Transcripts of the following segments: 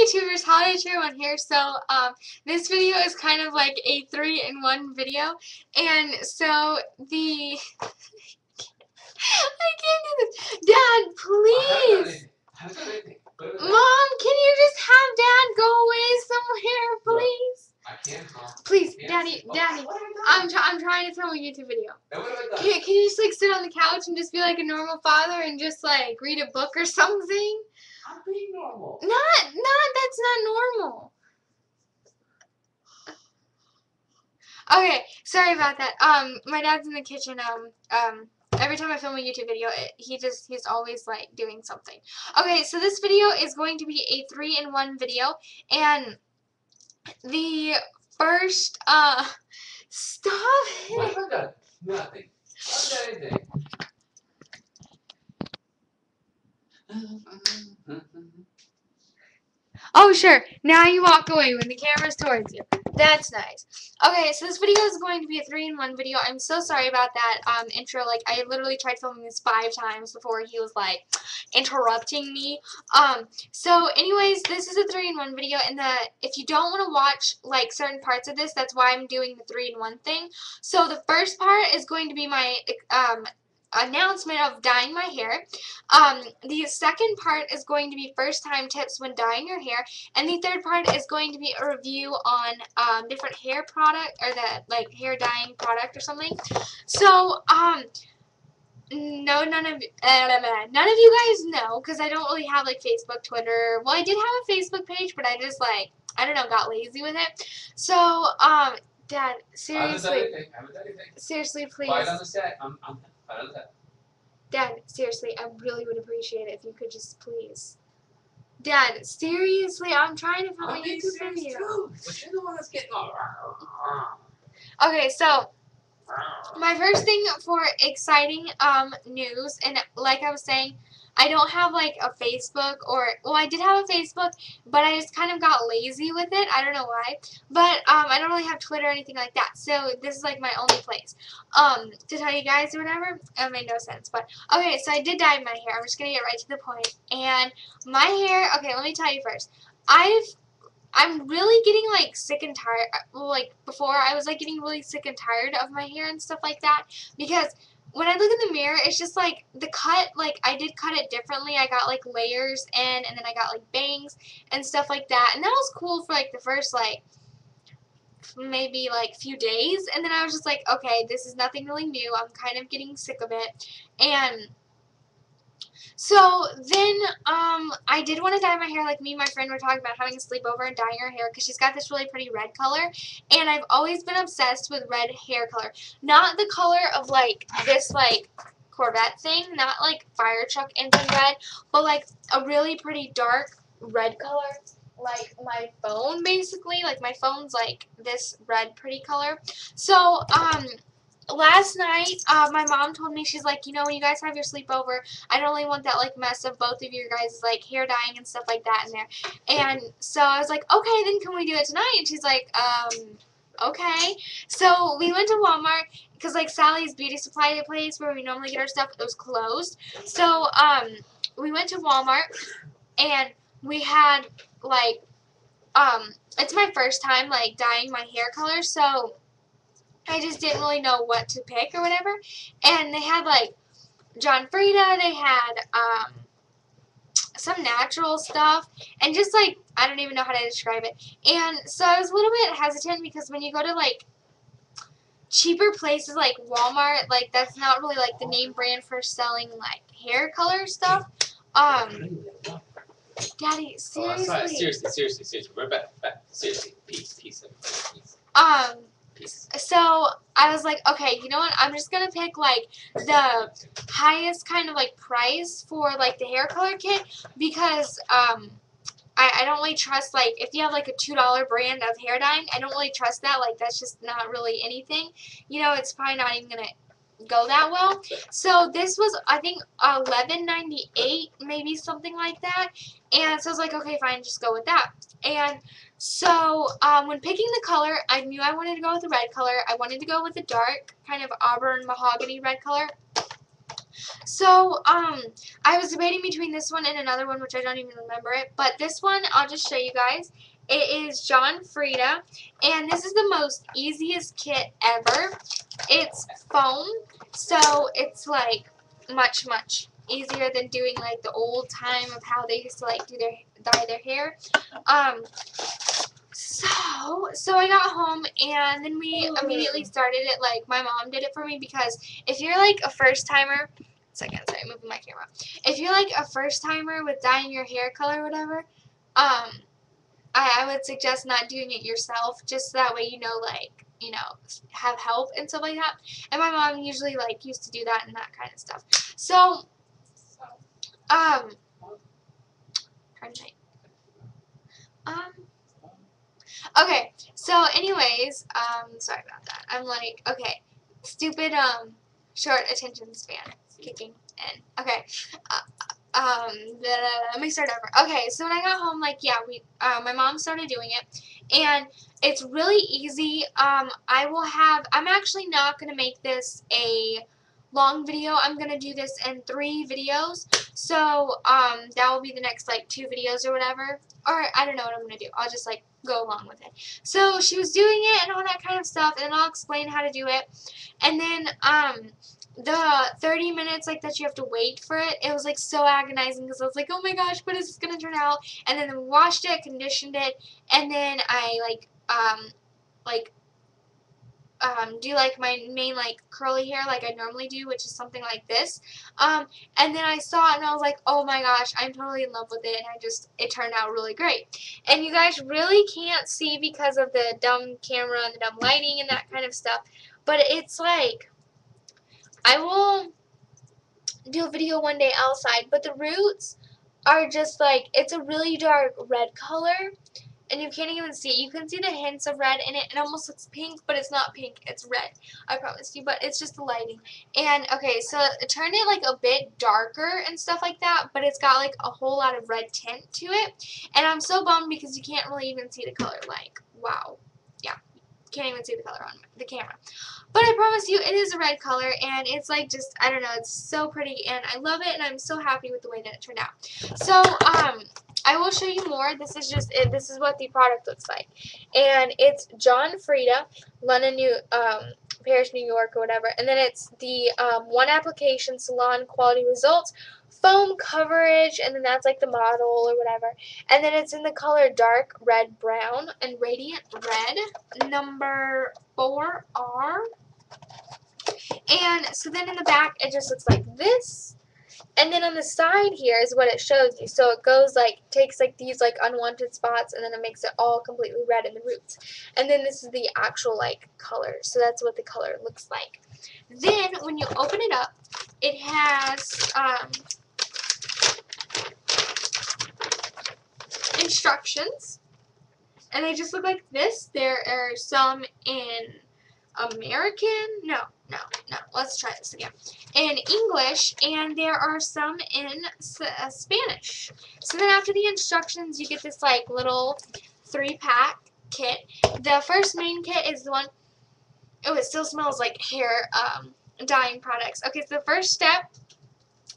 YouTubers, how did everyone here? So, this video is kind of like a 3-in-1 video, and so I can't do this. Dad, please! Mom, can you just have Dad go away somewhere, please? I can't, Mom. Please, Daddy, I'm trying to film a YouTube video. Can you just like sit on the couch and just be like a normal father and just like read a book or something? I'm being normal. That's not normal. Okay, sorry about that. My dad's in the kitchen. Every time I film a YouTube video, he's always like doing something. Okay, so this video is going to be a 3-in-1 video, and the first, stop it. What have I done? Nothing. I haven't done anything. Oh, sure. Now you walk away when the camera's towards you. That's nice. Okay, so this video is going to be a 3-in-1 video. I'm so sorry about that intro. Like, I literally tried filming this 5 times before he was, like, interrupting me. So, anyways, this is a 3-in-1 video, and if you don't want to watch, like, certain parts of this, that's why I'm doing the 3-in-1 thing. So, the first part is going to be my, announcement of dyeing my hair. The second part is going to be first time tips when dyeing your hair, and the third part is going to be a review on different hair product, or the like hair dyeing product or something. So no, none of you guys know, because I don't really have like Facebook, Twitter. Well, I did have a Facebook page, but I just like, I don't know, got lazy with it. So Dad, seriously, I haven't done anything. Seriously, please. Quiet on the set. I'm quiet on the set. Dad, seriously, I really would appreciate it if you could just please. Dad, seriously, I'm trying to film a YouTube video. Too, but you're the one that's getting all. Okay, so my first thing for exciting news, and like I was saying, I don't have like a Facebook, or well, I did have a Facebook, but I just kind of got lazy with it. I don't know why, but I don't really have Twitter or anything like that. So this is like my only place to tell you guys or whatever. It made no sense, but okay. So I did dye my hair. I'm just gonna get right to the point. And my hair. Okay, let me tell you first. I'm really getting like sick and tired. Like before, I was like getting really sick and tired of my hair and stuff like that, because when I look in the mirror, it's just like the cut, like I did cut it differently. I got like layers in, and then I got like bangs and stuff like that, and that was cool for like the first like maybe like few days, and then I was just like, okay, this is nothing really new. I'm kind of getting sick of it. And so then I did want to dye my hair. Like me and my friend were talking about having a sleepover and dyeing her hair, because she's got this really pretty red color, and I've always been obsessed with red hair color. Not the color of like this like Corvette thing, not like fire truck engine red, but like a really pretty dark red color, like my phone basically. Like my phone's like this red pretty color. So last night, my mom told me, she's like, you know, when you guys have your sleepover, I don't really want that, like, mess of both of your guys' like, hair dyeing and stuff like that in there. And so I was like, okay, then can we do it tonight? And she's like, okay. So we went to Walmart, because, like, Sally's beauty supply place where we normally get our stuff, it was closed. So, we went to Walmart, and we had, like, it's my first time, like, dyeing my hair color, so I just didn't really know what to pick or whatever. And they had like John Frieda, they had some natural stuff, and just like, I don't even know how to describe it. And so I was a little bit hesitant, because when you go to like cheaper places like Walmart, like that's not really like the name brand for selling like hair color stuff. Daddy, seriously. Oh, seriously. We're back. Seriously, peace. So I was like, okay, you know what? I'm just gonna pick like the highest kind of like price for like the hair color kit, because I don't really trust, like, if you have like a $2 brand of hair dyeing, I don't really trust that. Like, that's just not really anything. You know, it's probably not even gonna go that well. So this was, I think, $11.98, maybe something like that. And so I was like, okay, fine, just go with that. And so when picking the color, I knew I wanted to go with the red color. I wanted to go with the dark kind of auburn mahogany red color. So, I was debating between this one and another one, which I don't even remember it. But this one, I'll just show you guys. It is John Frieda, and this is the most easiest kit ever. It's foam, so it's like much easier than doing like the old time of how they used to like dye their hair. So I got home and then we immediately started it. Like my mom did it for me, because if you're like a first timer, sorry, moving my camera. If you're like a first timer with dyeing your hair color or whatever, I would suggest not doing it yourself, just so that way like, have help and stuff like that. And my mom usually like used to do that and that kind of stuff. So, okay, so anyways, sorry about that. I'm like, okay, stupid, short attention span kicking in. Okay, let me start over. Okay, so when I got home, like, yeah, my mom started doing it, and it's really easy. I'm actually not going to make this a long video. I'm going to do this in 3 videos, so, that will be the next, like, 2 videos or whatever, or I don't know what I'm going to do. I'll just, like, go along with it. So, she was doing it and all that kind of stuff, and I'll explain how to do it, and then, the 30 minutes like that you have to wait for it, it was like so agonizing, because I was like, oh my gosh, what is this gonna turn out? And then we washed it, conditioned it, and then I do like my main like curly hair like I normally do, which is something like this. And then I saw it and I was like, oh my gosh, I'm totally in love with it, and it turned out really great. And you guys really can't see because of the dumb camera and the dumb lighting and that kind of stuff, but it's like, I will do a video one day outside, but the roots are just like, it's a really dark red color, and you can't even see it. You can see the hints of red in it. It almost looks pink, but it's not pink. It's red, I promise you, but it's just the lighting. And, okay, so turn it like a bit darker and stuff like that, but it's got like a whole lot of red tint to it, and I'm so bummed because you can't really even see the color. Like, wow. Yeah, can't even see the color on the camera. But I promise you, it is a red color, and it's like just, I don't know, it's so pretty, and I love it, and I'm so happy with the way that it turned out. So, I will show you more. This is just it. This is what the product looks like. And it's John Frieda, London, Paris, New York, or whatever. And then it's the one application salon quality results, foam coverage, and then that's like the model or whatever. And then it's in the color dark red brown and radiant red, number 4R. And so then in the back, it just looks like this. And then on the side here is what it shows you. So it goes like, takes like these like unwanted spots, and then it makes it all completely red in the roots. And then this is the actual like color. So that's what the color looks like. Then when you open it up, it has instructions. And they just look like this. There are some in American, no, let's try this again, in English, and there are some in Spanish. So then after the instructions, you get this like little 3-pack kit. The first main kit is the one, oh, it still smells like hair dyeing products. Okay, so the first step,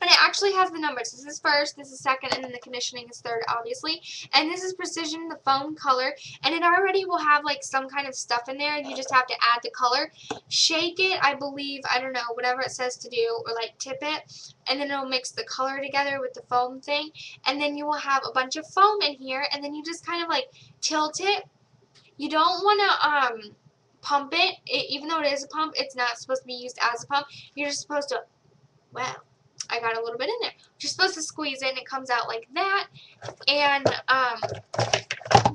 and it actually has the numbers. This is first, this is second, and then the conditioning is third, obviously. And this is Precision, the foam color. And it already will have, like, some kind of stuff in there. You just have to add the color. Shake it, I believe, I don't know, whatever it says to do, or, like, tip it. And then it'll mix the color together with the foam thing. And then you will have a bunch of foam in here. And then you just kind of, like, tilt it. You don't want to, pump it. Even though it is a pump, it's not supposed to be used as a pump. You're just supposed to, well, I got a little bit in there. You're supposed to squeeze it, and it comes out like that. And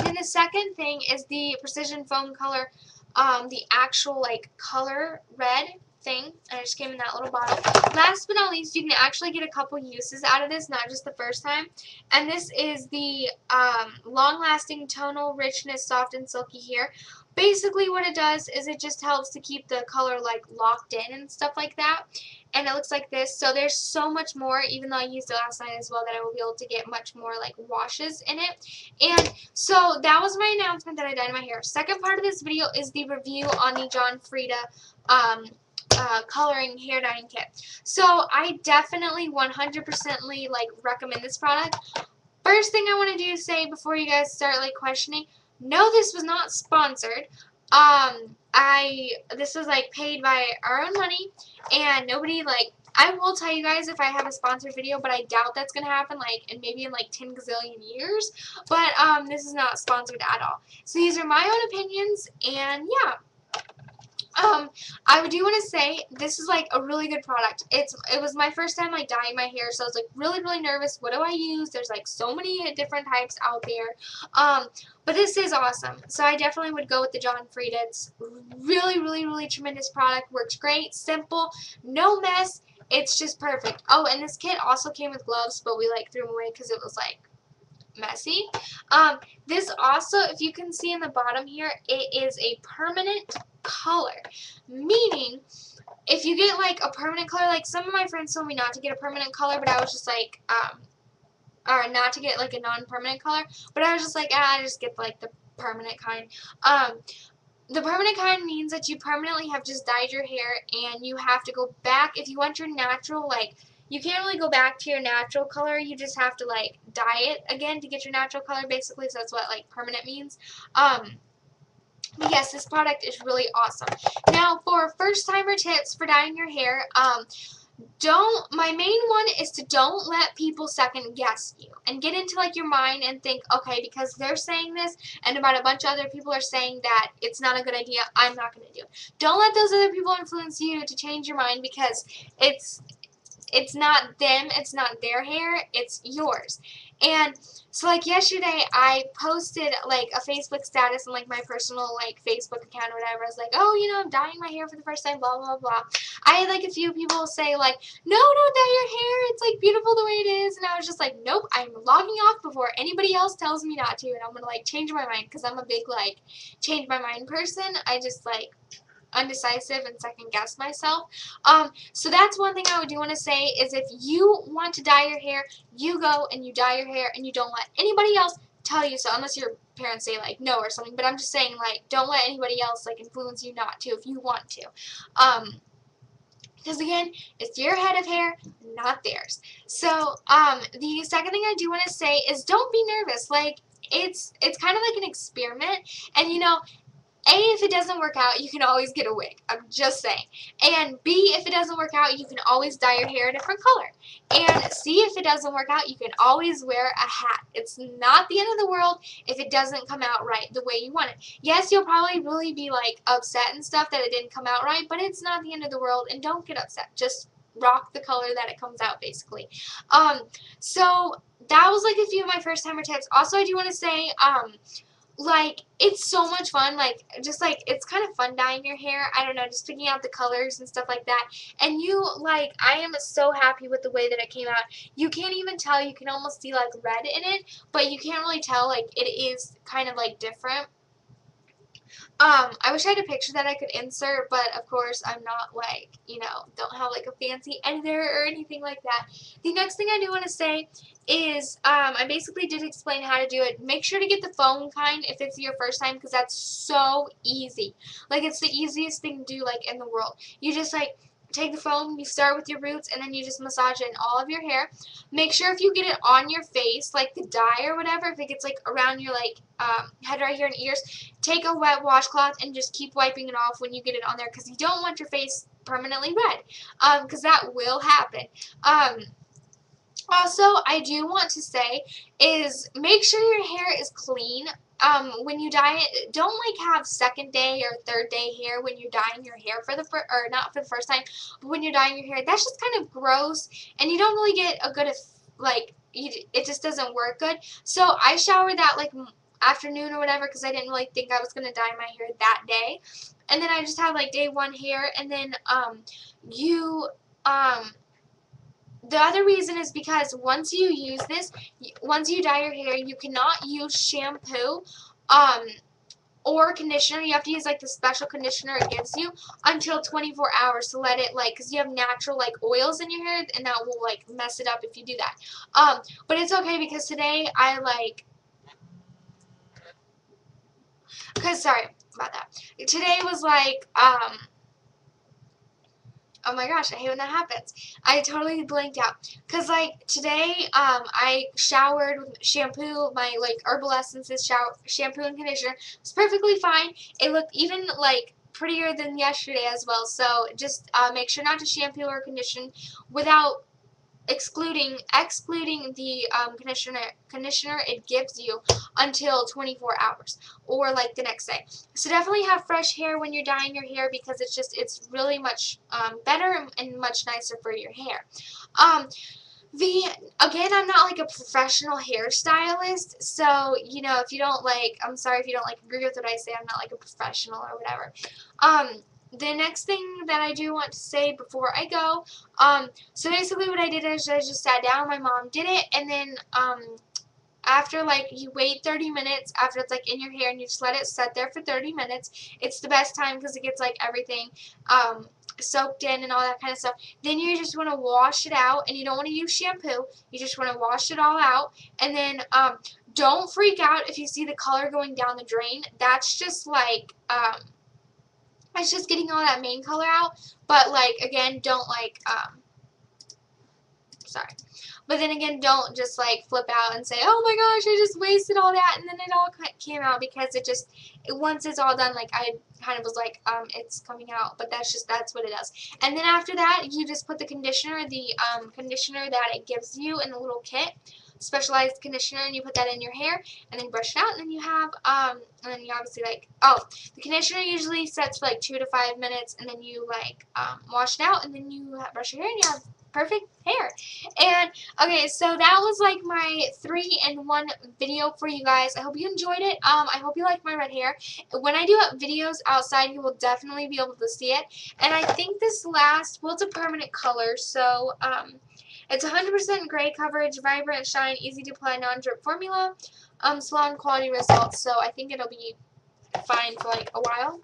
then the second thing is the Precision Foam Color, the actual like color red thing, and it just came in that little bottle. Last but not least, you can actually get a couple uses out of this, not just the first time. And this is the long-lasting tonal richness, soft and silky hair. Basically what it does is it just helps to keep the color like locked in and stuff like that. And it looks like this. So there's so much more, even though I used it last night as well, that I will be able to get much more like washes in it. And so that was my announcement that I dyed my hair. Second part of this video is the review on the John Frieda coloring hair dyeing kit. So I definitely 100% like recommend this product. First thing I want to do is say before you guys start like questioning, no, this was not sponsored. This was like paid by our own money, and nobody like. I will tell you guys if I have a sponsored video, but I doubt that's gonna happen. Like, and maybe in like 10 gazillion years. But this is not sponsored at all. So these are my own opinions, and yeah. I do want to say this is like a really good product. It was my first time like dyeing my hair, so I was like really nervous. What do I use? There's like so many different types out there. But this is awesome. So I definitely would go with the John Frieda. It's really tremendous product. Works great, simple, no mess. It's just perfect. Oh, and this kit also came with gloves, but we like threw them away because it was like messy. This also, if you can see in the bottom here, it is a permanent color, meaning if you get like a permanent color, like some of my friends told me not to get a permanent color, but I was just like or not to get like a non-permanent color, but I was just like, I just get like the permanent kind. The permanent kind means that you permanently have just dyed your hair, and you have to go back if you want your natural, like, you can't really go back to your natural color. You just have to like dye it again to get your natural color, basically. So that's what like permanent means. But yes, this product is really awesome. Now, for first-timer tips for dyeing your hair, my main one is to don't let people second guess you and get into like your mind and think, okay, because they're saying this and about a bunch of other people are saying that it's not a good idea, I'm not going to do it. Don't let those other people influence you to change your mind, because it's not them, it's not their hair, it's yours. And so like yesterday I posted like a Facebook status on like my personal like Facebook account or whatever. I was like, oh, you know, I'm dyeing my hair for the first time, blah blah blah. I had like a few people say like, no, don't dye your hair, it's like beautiful the way it is. And I was just like, nope, I'm logging off before anybody else tells me not to, and I'm gonna like change my mind, because I'm a big like change my mind person. I just like undecisive and second guess myself. So that's one thing I do want to say, is if you want to dye your hair, you go and you dye your hair, and you don't let anybody else tell you so, unless your parents say like no or something. But I'm just saying, like, don't let anybody else like influence you not to if you want to. Because again, it's your head of hair, not theirs. So the second thing I do want to say is don't be nervous. Like, it's kind of like an experiment, and you know, A, if it doesn't work out, you can always get a wig. I'm just saying. And B, if it doesn't work out, you can always dye your hair a different color. And C, if it doesn't work out, you can always wear a hat. It's not the end of the world if it doesn't come out right the way you want it. Yes, you'll probably really be like upset and stuff that it didn't come out right, but it's not the end of the world, and don't get upset. Just rock the color that it comes out, basically. So that was like a few of my first timer tips. Also, I do want to say, like, it's so much fun, like, just, like, it's kind of fun dyeing your hair, I don't know, just picking out the colors and stuff like that, and you, like, I am so happy with the way that it came out. You can't even tell, you can almost see, like, red in it, but you can't really tell, like, it is kind of, like, different. I wish I had a picture that I could insert, but of course I'm not like, you know, don't have like a fancy editor or anything like that. The next thing I do want to say is, I basically did explain how to do it. Make sure to get the foam kind if it's your first time, because that's so easy. Like, it's the easiest thing to do, like, in the world. You just, like, take the foam, you start with your roots, and then you just massage it in all of your hair. Make sure if you get it on your face, like the dye or whatever, if it gets like around your like head right here and ears, take a wet washcloth and just keep wiping it off when you get it on there, because you don't want your face permanently red, because that will happen. Also, I do want to say is make sure your hair is clean. When you dye it, don't like have second day or third day hair when you're dyeing your hair for the or not for the first time, but when you're dyeing your hair, that's just kind of gross, and you don't really get a good like it just doesn't work good. So I showered that like afternoon or whatever, because I didn't really think I was gonna dye my hair that day, and then I just had like day one hair, and then the other reason is because once you use this, once you dye your hair, you cannot use shampoo or conditioner. You have to use like the special conditioner it gives you until 24 hours to let it, like, because you have natural like oils in your hair, and that will like mess it up if you do that. But it's okay, because today I like, because sorry about that. Today was like Oh my gosh, I hate when that happens. I totally blanked out. Cause like today, I showered with shampoo, my like Herbal Essences shampoo and conditioner. It's perfectly fine. It looked even like prettier than yesterday as well. So just make sure not to shampoo or condition without excluding the conditioner it gives you until 24 hours or like the next day. So definitely have fresh hair when you're dyeing your hair because it's really much better and much nicer for your hair. Again, I'm not like a professional hairstylist, so you know, if you don't like, I'm sorry if you don't like agree with what I say. I'm not like a professional or whatever. The next thing that I do want to say before I go, so basically what I did is I just sat down. My mom did it, and then after like you wait 30 minutes after it's like in your hair and you just let it set there for 30 minutes. It's the best time because it gets like everything soaked in and all that kind of stuff. Then you just want to wash it out, and you don't want to use shampoo. You just want to wash it all out, and then don't freak out if you see the color going down the drain. That's just like it's just getting all that main color out. But like again, don't like sorry. But then again, don't just like flip out and say, oh my gosh, I just wasted all that, and then it all came out, because once it's all done, like I kind of was like, it's coming out, but that's what it does. And then after that, you just put the conditioner, conditioner that it gives you in the little kit, specialized conditioner, and you put that in your hair, and then brush it out, and then you have, and then you obviously like, the conditioner usually sets for like 2 to 5 minutes, and then you like, wash it out, and then you brush your hair, and you have perfect hair. And okay, so that was like my 3-in-1 video for you guys. I hope you enjoyed it. I hope you like my red hair. When I do videos outside, you will definitely be able to see it. And I think this well, it's a permanent color, so it's 100% gray coverage, vibrant shine, easy to apply, non-drip formula, salon quality results. So I think it'll be fine for like a while.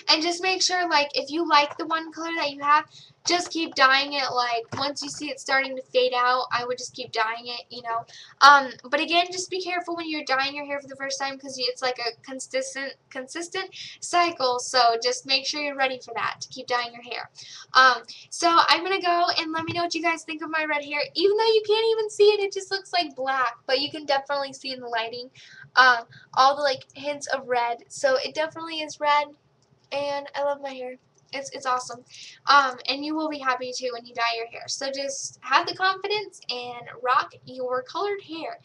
And just make sure, like, if you like the one color that you have, just keep dyeing it. Like, once you see it starting to fade out, I would just keep dyeing it, you know. But again, just be careful when you're dyeing your hair for the first time, because it's like a consistent cycle. So just make sure you're ready for that, to keep dyeing your hair. So I'm going to go, and let me know what you guys think of my red hair. Even though you can't even see it, it just looks like black, but you can definitely see in the lighting all the, like, hints of red. So it definitely is red. And I love my hair. It's awesome. And you will be happy too when you dye your hair. So just have the confidence and rock your colored hair.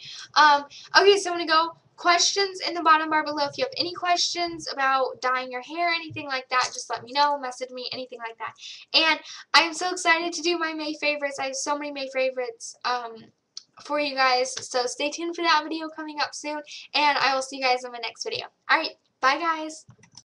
Okay, so I'm going to go. Questions in the bottom bar below. If you have any questions about dyeing your hair, anything like that, just let me know. Message me, anything like that. And I'm so excited to do my May favorites. I have so many May favorites for you guys. So stay tuned for that video coming up soon. And I will see you guys in my next video. Alright, bye guys.